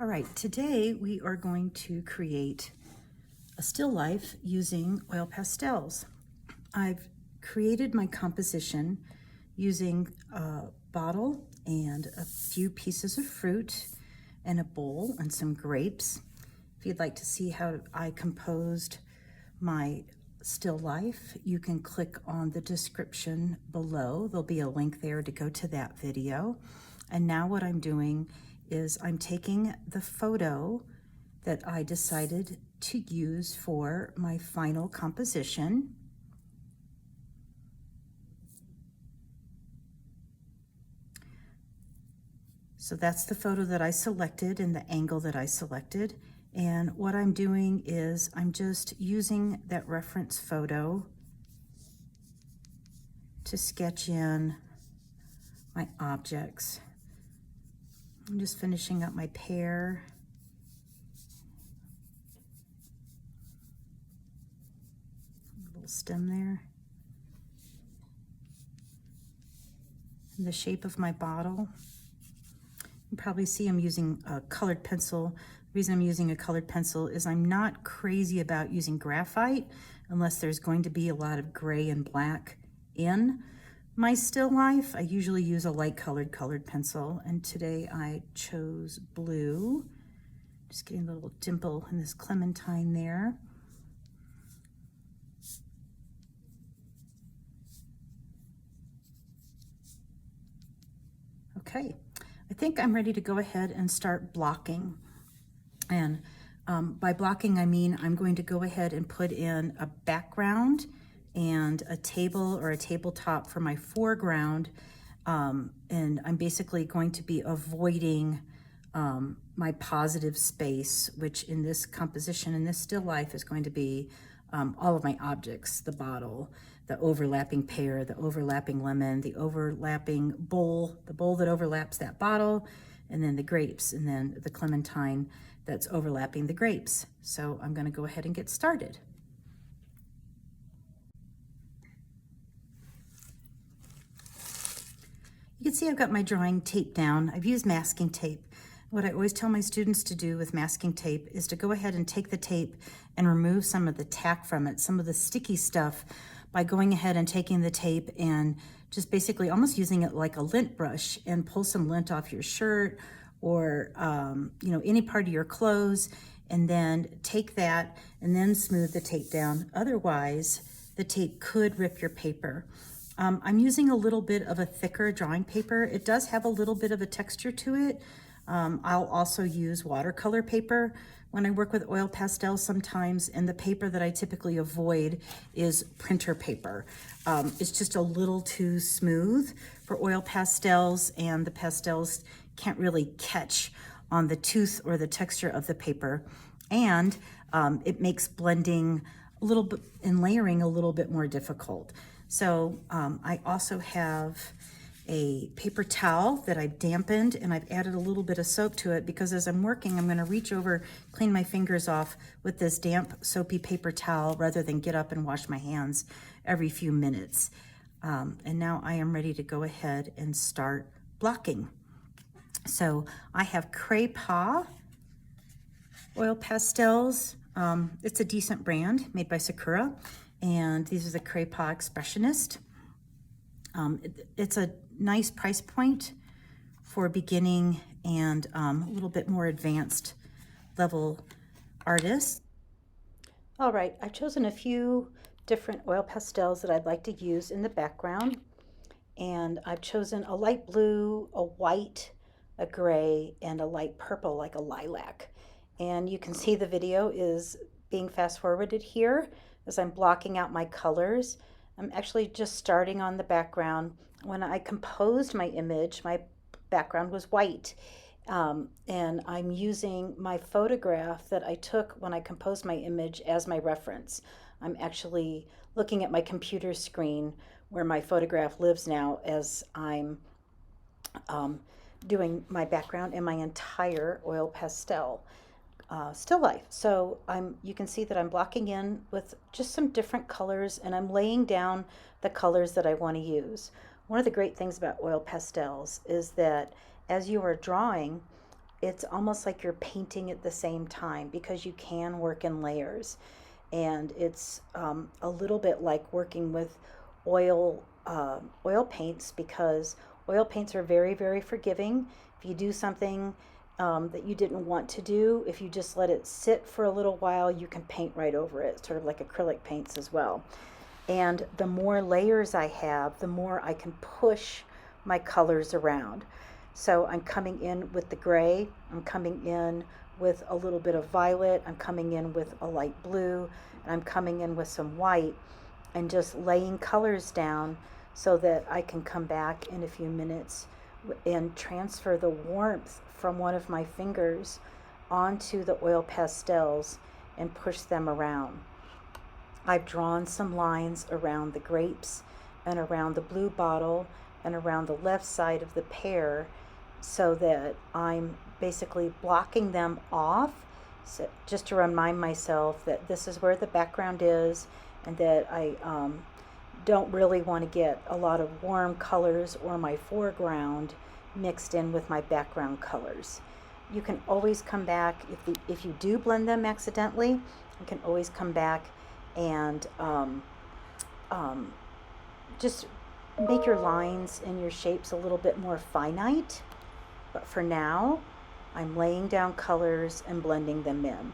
right, today we are going to create a still life using oil pastels. I've created my composition using a bottle and a few pieces of fruit and a bowl and some grapes. If you'd like to see how I composed my still life, you can click on the description below. There'll be a link there to go to that video. And now what I'm doing is I'm taking the photo that I decided to use for my final composition. So that's the photo that I selected and the angle that I selected. And what I'm doing is I'm just using that reference photo to sketch in my objects. I'm just finishing up my pear. A little stem there. And the shape of my bottle. You can probably see I'm using a colored pencil. The reason I'm using a colored pencil is I'm not crazy about using graphite unless there's going to be a lot of gray and black in my still life. I usually use a light colored pencil, and today I chose blue. Just getting a little dimple in this clementine there. Okay, I think I'm ready to go ahead and start blocking. And by blocking, I mean I'm going to go ahead and put in a background and a table or a tabletop for my foreground. And I'm basically going to be avoiding my positive space, which in this composition, in this still life, is going to be all of my objects: the bottle, the overlapping pear, the overlapping lemon, the overlapping bowl, the bowl that overlaps that bottle, and then the grapes, and then the clementine that's overlapping the grapes. So I'm going to go ahead and get started. You can see I've got my drawing tape down. I've used masking tape. What I always tell my students to do with masking tape is to go ahead and take the tape and remove some of the tack from it, some of the sticky stuff, by going ahead and taking the tape and just basically almost using it like a lint brush and pull some lint off your shirt or any part of your clothes, and then take that and then smooth the tape down. Otherwise, the tape could rip your paper. I'm using a little bit of a thicker drawing paper. It does have a little bit of a texture to it. I'll also use watercolor paper when I work with oil pastels sometimes, and the paper that I typically avoid is printer paper. It's just a little too smooth for oil pastels, and the pastels can't really catch on the tooth or the texture of the paper. And it makes blending a little bit and layering a little bit more difficult. So I also have a paper towel that I've dampened, and I've added a little bit of soap to it because as I'm working, I'm going to reach over, clean my fingers off with this damp, soapy paper towel rather than get up and wash my hands every few minutes. And now I am ready to go ahead and start blocking. So I have Craypaw oil pastels. It's a decent brand made by Sakura. And these are the Craypaw Expressionist. It's a nice price point for beginning and a little bit more advanced level artists. All right, I've chosen a few different oil pastels that I'd like to use in the background. And I've chosen a light blue, a white, a gray, and a light purple, like a lilac. And you can see the video is being fast forwarded here as I'm blocking out my colors. I'm actually just starting on the background. When I composed my image, my background was white. And I'm using my photograph that I took when I composed my image as my reference. I'm actually looking at my computer screen where my photograph lives now as I'm doing my background and my entire oil pastel still life. So you can see that I'm blocking in with just some different colors, and I'm laying down the colors that I want to use. One of the great things about oil pastels is that as you are drawing, it's almost like you're painting at the same time because you can work in layers. And it's a little bit like working with oil paints, because oil paints are very, very forgiving. If you do something that you didn't want to do, if you just let it sit for a little while, you can paint right over it, sort of like acrylic paints as well. And the more layers I have, the more I can push my colors around. So I'm coming in with the gray, I'm coming in with a little bit of violet, I'm coming in with a light blue, and I'm coming in with some white, and just laying colors down so that I can come back in a few minutes and transfer the warmth from one of my fingers onto the oil pastels and push them around. I've drawn some lines around the grapes and around the blue bottle and around the left side of the pear, so that I'm basically blocking them off, so just to remind myself that this is where the background is, and that I don't really want to get a lot of warm colors or my foreground mixed in with my background colors. You can always come back, if you do blend them accidentally, you can always come back and just make your lines and your shapes a little bit more finite. But for now, I'm laying down colors and blending them in.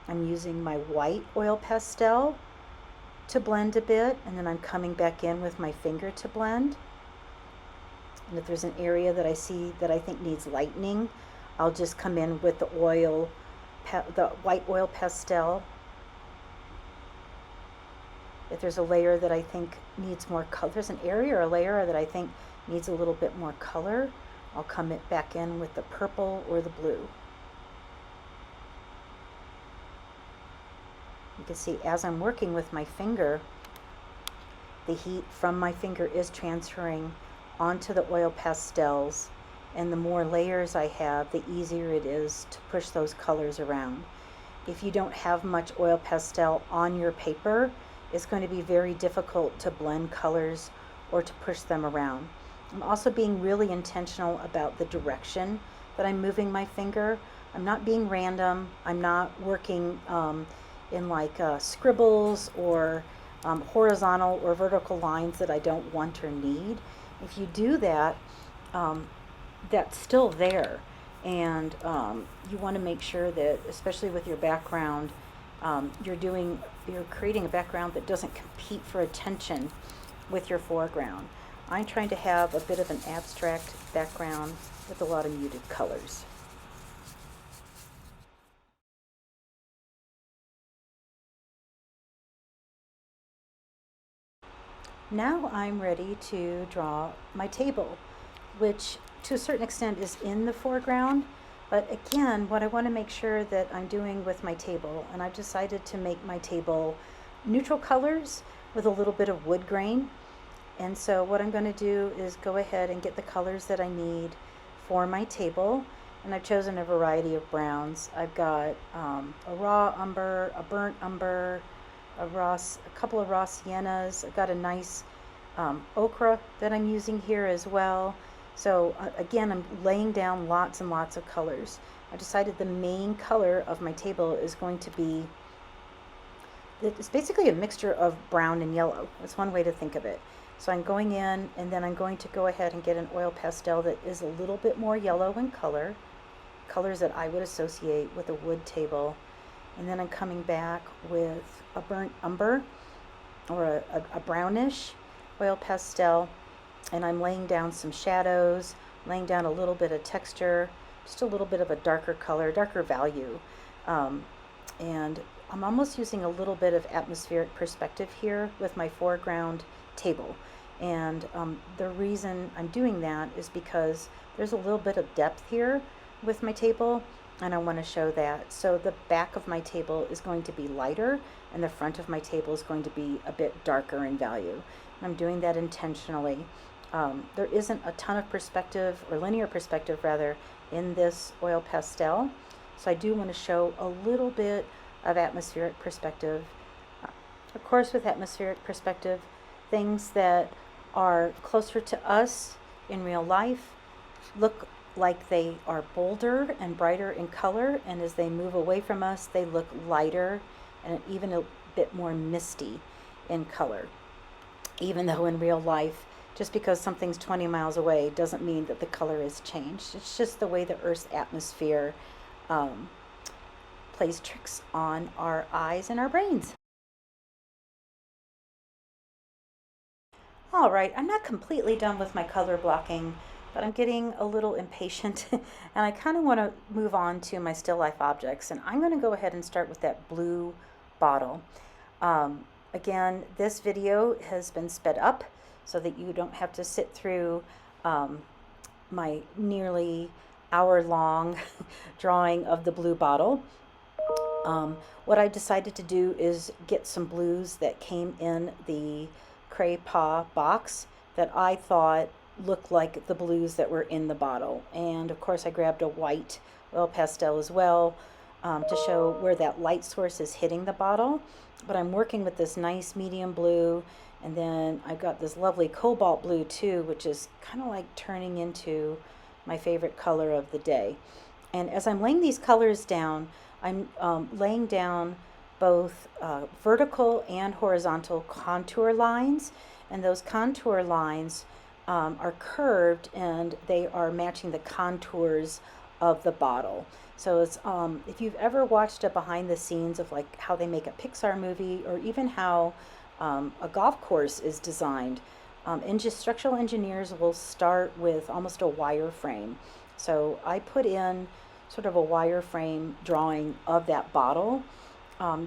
I'm using my white oil pastel to blend a bit, and then I'm coming back in with my finger to blend. And if there's an area that I see that I think needs lightening, I'll just come in with the white oil pastel. If there's a layer that I think needs more color, there's an area or a layer that I think needs a little bit more color, I'll come back in with the purple or the blue. You can see as I'm working with my finger, the heat from my finger is transferring onto the oil pastels, and the more layers I have, the easier it is to push those colors around. If you don't have much oil pastel on your paper, it's going to be very difficult to blend colors or to push them around. I'm also being really intentional about the direction that I'm moving my finger. I'm not being random. I'm not working in like scribbles or horizontal or vertical lines that I don't want or need. If you do that, that's still there. And you want to make sure that, especially with your background, you're creating a background that doesn't compete for attention with your foreground. I'm trying to have a bit of an abstract background with a lot of muted colors. Now I'm ready to draw my table, which to a certain extent is in the foreground. But again, what I want to make sure that I'm doing with my table, and I've decided to make my table neutral colors with a little bit of wood grain. And so what I'm going to do is go ahead and get the colors that I need for my table. And I've chosen a variety of browns. I've got a raw umber, a burnt umber, a couple of raw siennas. I've got a nice ochre that I'm using here as well. So again, I'm laying down lots and lots of colors. I decided the main color of my table is going to be, it's basically a mixture of brown and yellow. That's one way to think of it. So I'm going in, and then I'm going to go ahead and get an oil pastel that is a little bit more yellow in color, colors that I would associate with a wood table. And then I'm coming back with a burnt umber or a brownish oil pastel, and I'm laying down some shadows, laying down a little bit of texture, just a little bit of a darker color, darker value. And I'm almost using a little bit of atmospheric perspective here with my foreground table. And the reason I'm doing that is because there's a little bit of depth here with my table, and I want to show that. So the back of my table is going to be lighter, and the front of my table is going to be a bit darker in value. And I'm doing that intentionally. There isn't a ton of perspective, or linear perspective rather, in this oil pastel. So I do want to show a little bit of atmospheric perspective. Of course, with atmospheric perspective, things that are closer to us in real life look like they are bolder and brighter in color, and as they move away from us, they look lighter and even a bit more misty in color. Even though in real life, just because something's 20 miles away doesn't mean that the color has changed. It's just the way the Earth's atmosphere um, plays tricks on our eyes and our brains. All right, I'm not completely done with my color blocking, but I'm getting a little impatient and I kind of want to move on to my still life objects. And I'm going to go ahead and start with that blue bottle. Again, this video has been sped up so that you don't have to sit through my nearly hour-long drawing of the blue bottle. What I decided to do is get some blues that came in the Craypaw box that I thought looked like the blues that were in the bottle. And of course I grabbed a white oil pastel as well to show where that light source is hitting the bottle. But I'm working with this nice medium blue, and then I've got this lovely cobalt blue too, which is kind of like turning into my favorite color of the day. And as I'm laying these colors down, I'm laying down both vertical and horizontal contour lines, and those contour lines are curved and they are matching the contours of the bottle. So it's if you've ever watched a behind the scenes of like how they make a Pixar movie, or even how a golf course is designed, structural engineers will start with almost a wireframe. So I put in sort of a wireframe drawing of that bottle,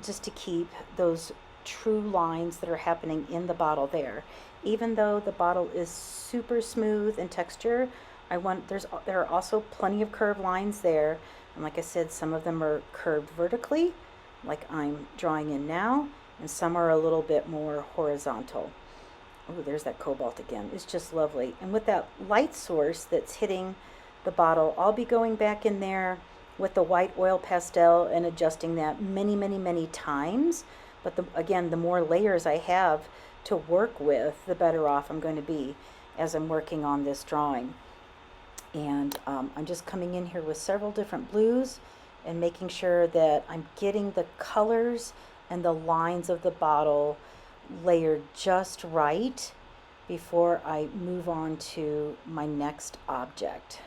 just to keep those true lines that are happening in the bottle there. Even though the bottle is super smooth in texture, there are also plenty of curved lines there. And like I said, some of them are curved vertically, like I'm drawing in now, and some are a little bit more horizontal. Oh, there's that cobalt again. It's just lovely. And with that light source that's hitting the bottle, I'll be going back in there with the white oil pastel and adjusting that many, many, many times. But again, the more layers I have to work with, the better off I'm going to be as I'm working on this drawing. And I'm just coming in here with several different blues and making sure that I'm getting the colors and the lines of the bottle layered just right before I move on to my next object.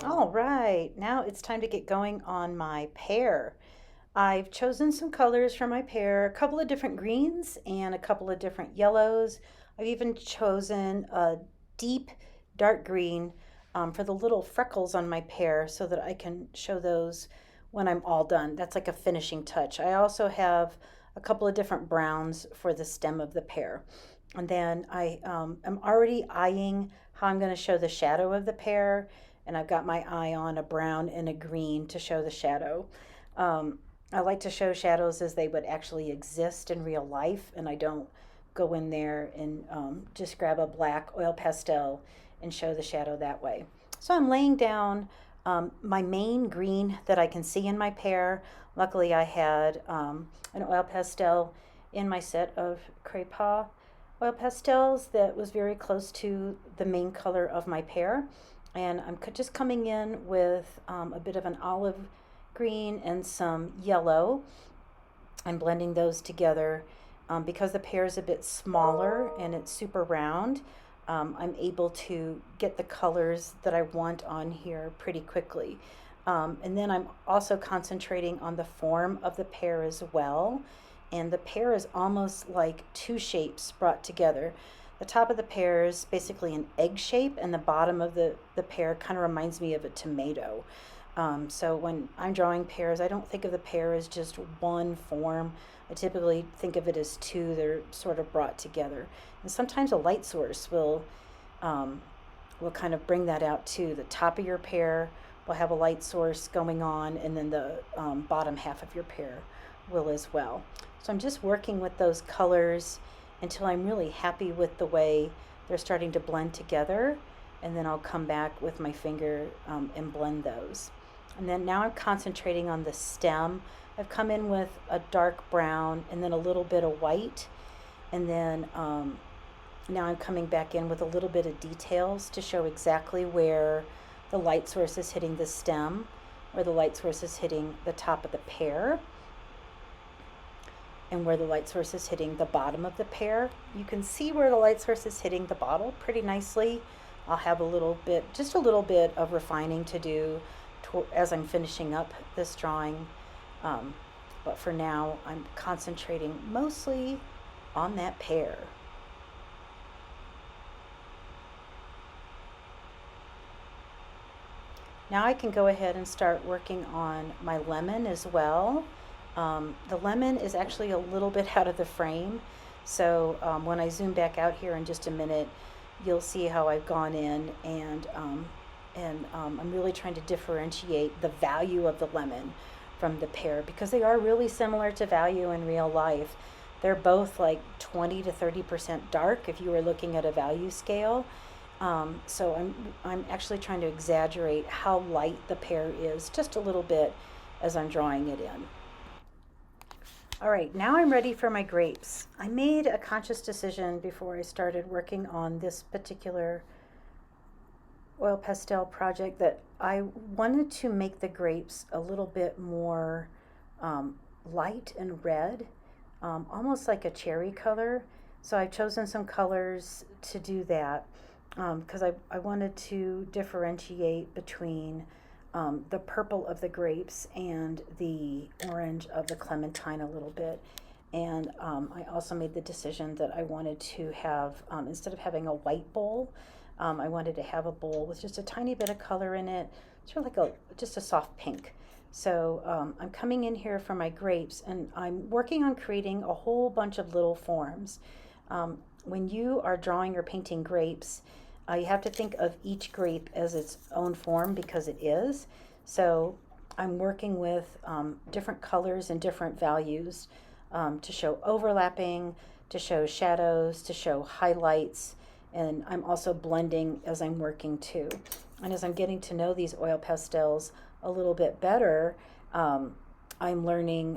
All right, now it's time to get going on my pear. I've chosen some colors for my pear, a couple of different greens and a couple of different yellows. I've even chosen a deep dark green for the little freckles on my pear so that I can show those when I'm all done. That's like a finishing touch. I also have a couple of different browns for the stem of the pear. And then I am already eyeing how I'm going to show the shadow of the pear, and I've got my eye on a brown and a green to show the shadow. I like to show shadows as they would actually exist in real life, and I don't go in there and just grab a black oil pastel and show the shadow that way. So I'm laying down my main green that I can see in my pear. Luckily I had an oil pastel in my set of Craypaw oil pastels that was very close to the main color of my pear. And I'm just coming in with a bit of an olive green and some yellow. I'm blending those together. Because the pear is a bit smaller and it's super round, I'm able to get the colors that I want on here pretty quickly. And then I'm also concentrating on the form of the pear as well. And the pear is almost like two shapes brought together. The top of the pear is basically an egg shape, and the bottom of the pear kind of reminds me of a tomato. So when I'm drawing pears, I don't think of the pear as just one form. I typically think of it as two. They're sort of brought together. And sometimes a light source will kind of bring that out too. The top of your pear will have a light source going on, and then the bottom half of your pear will as well. So I'm just working with those colors until I'm really happy with the way they're starting to blend together, and then I'll come back with my finger and blend those. And then now I'm concentrating on the stem. I've come in with a dark brown and then a little bit of white. And then now I'm coming back in with a little bit of details to show exactly where the light source is hitting the stem, where the light source is hitting the top of the pear, and where the light source is hitting the bottom of the pear. You can see where the light source is hitting the bottle pretty nicely. I'll have a little bit, just a little bit of refining to do as I'm finishing up this drawing. But for now, I'm concentrating mostly on that pear. Now I can go ahead and start working on my lemon as well. The lemon is actually a little bit out of the frame, so when I zoom back out here in just a minute, you'll see how I've gone in and I'm really trying to differentiate the value of the lemon from the pear because they are really similar to value in real life. They're both like 20 to 30% dark if you were looking at a value scale. So I'm actually trying to exaggerate how light the pear is just a little bit as I'm drawing it in. All right, now I'm ready for my grapes. I made a conscious decision before I started working on this particular oil pastel project that I wanted to make the grapes a little bit more light and red, almost like a cherry color. So I've chosen some colors to do that because I wanted to differentiate between the purple of the grapes and the orange of the clementine a little bit. And I also made the decision that I wanted to have, instead of having a white bowl, I wanted to have a bowl with just a tiny bit of color in it, sort of like just a soft pink. So I'm coming in here for my grapes and I'm working on creating a whole bunch of little forms. When you are drawing or painting grapes, you have to think of each grape as its own form because it is. So I'm working with different colors and different values to show overlapping, to show shadows, to show highlights, and I'm also blending as I'm working too. And as I'm getting to know these oil pastels a little bit better, I'm learning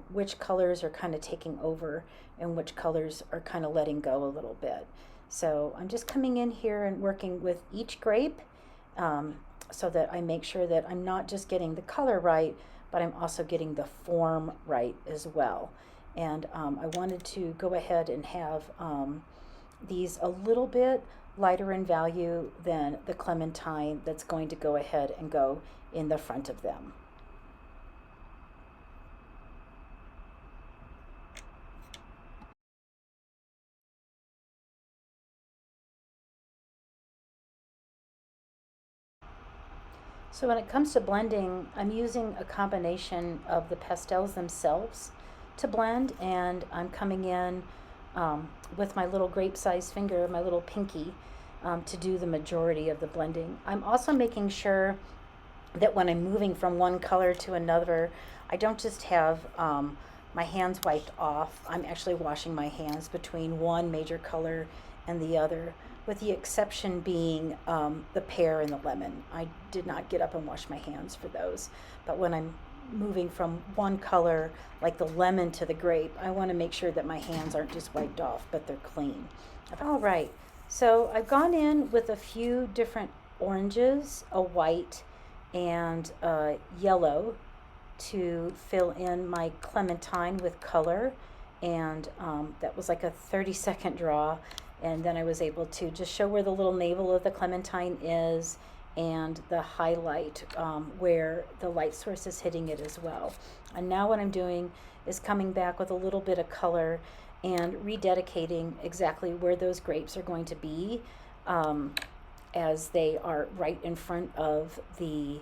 which colors are kind of taking over and which colors are kind of letting go a little bit. So I'm just coming in here and working with each grape so that I make sure that I'm not just getting the color right, but I'm also getting the form right as well. And I wanted to go ahead and have these a little bit lighter in value than the clementine that's going to go ahead and go in the front of them. So when it comes to blending, I'm using a combination of the pastels themselves to blend, and I'm coming in with my little grape-sized finger, my little pinky, to do the majority of the blending. I'm also making sure that when I'm moving from one color to another, I don't just have my hands wiped off. I'm actually washing my hands between one major color and the other, with the exception being the pear and the lemon. I did not get up and wash my hands for those. But when I'm moving from one color, like the lemon to the grape, I want to make sure that my hands aren't just wiped off, but they're clean. All right, so I've gone in with a few different oranges, a white, and yellow to fill in my clementine with color. And that was like a 30-second draw. And then I was able to just show where the little navel of the clementine is and the highlight where the light source is hitting it as well. And now what I'm doing is coming back with a little bit of color and rededicating exactly where those grapes are going to be as they are right in front of the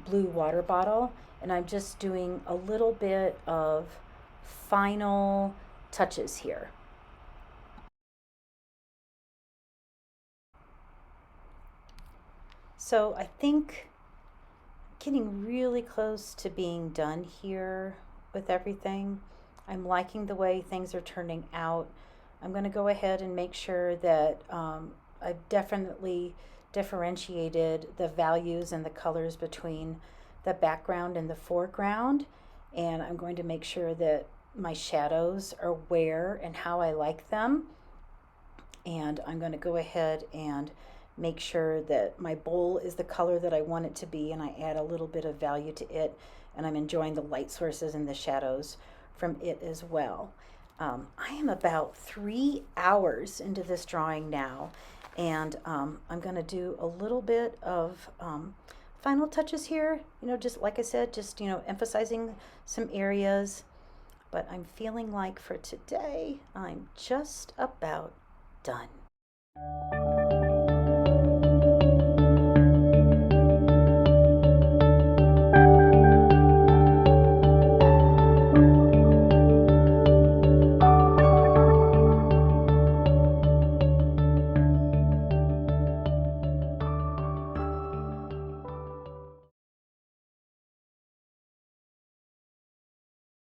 blue water bottle. And I'm just doing a little bit of final touches here. So I think getting really close to being done here with everything. I'm liking the way things are turning out. I'm going to go ahead and make sure that I've definitely differentiated the values and the colors between the background and the foreground, and I'm going to make sure that my shadows are where and how I like them. And I'm going to go ahead and make sure that my bowl is the color that I want it to be, and I add a little bit of value to it, and I'm enjoying the light sources and the shadows from it as well. I am about 3 hours into this drawing now, and I'm going to do a little bit of final touches here, just like I said, just emphasizing some areas, but I'm feeling like for today I'm just about done.